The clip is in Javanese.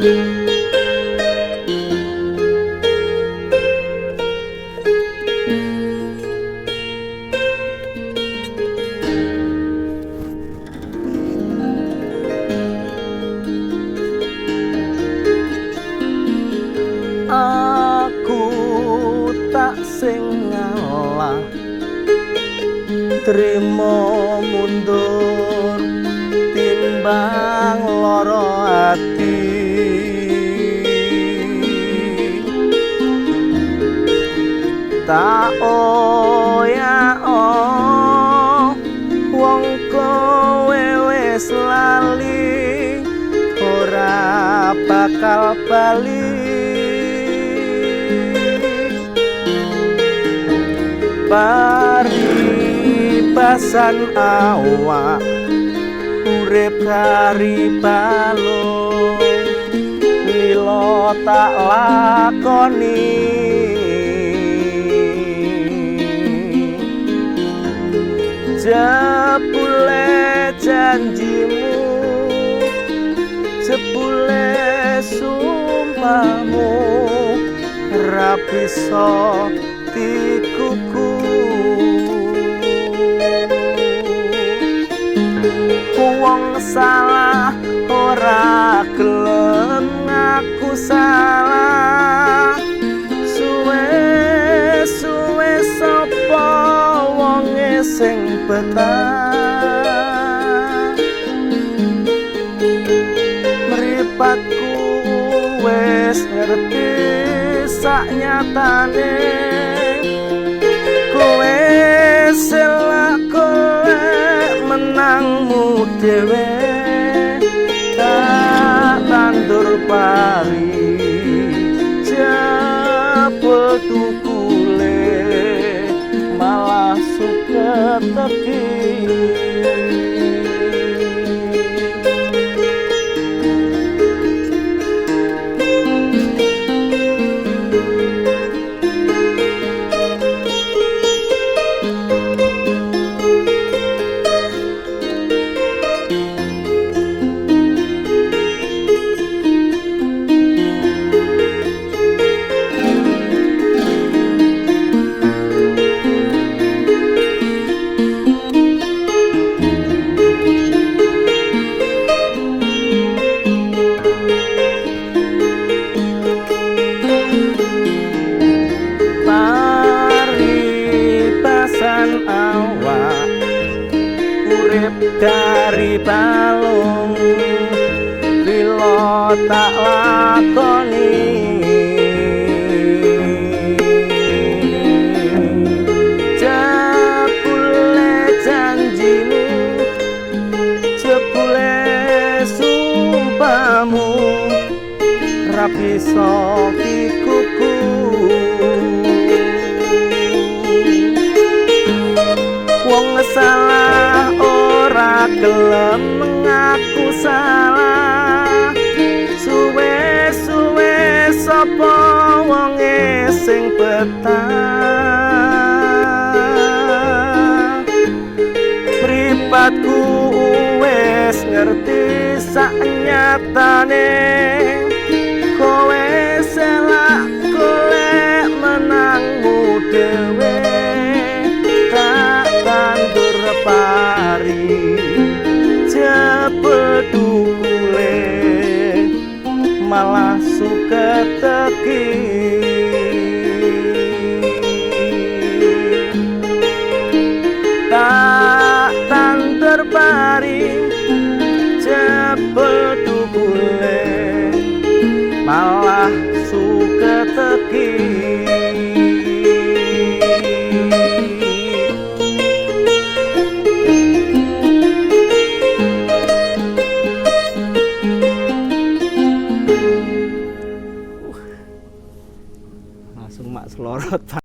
Aku tak sing ngalah, trimo mundur timbang lara ati. Tak oyak wong kowe wis lali, ora bakal bali. Paribasan awak urip kari balung, lilo tak lakoni. Jebule janjimu, jebule sumpahmu, ra bisa dikuku. Wong salah ora gelem ngaku salah, suwe-suwe sapa wonge sing betah. Mripatku wis ngerti sak nyatane, kowe selak golek menangmu dhewe. Tak tandur pari jebul tukule, malah suket teki. Paribasan awak urip dari balung, lilo tak lakoni. Jebule janjimu, jebule sumpahmu, ra bisa dikuku. Wong salah ora gelem ngaku salah, suwe-suwe sapa wonge sing betah. Mripatku wis ngerti sak nyatane, kowe selak golek menangmu dhewe. Pari jebul tukule, malah suket teki. Tak tandur pari jebul tukule, malah suket teki. Langsung mak selorot.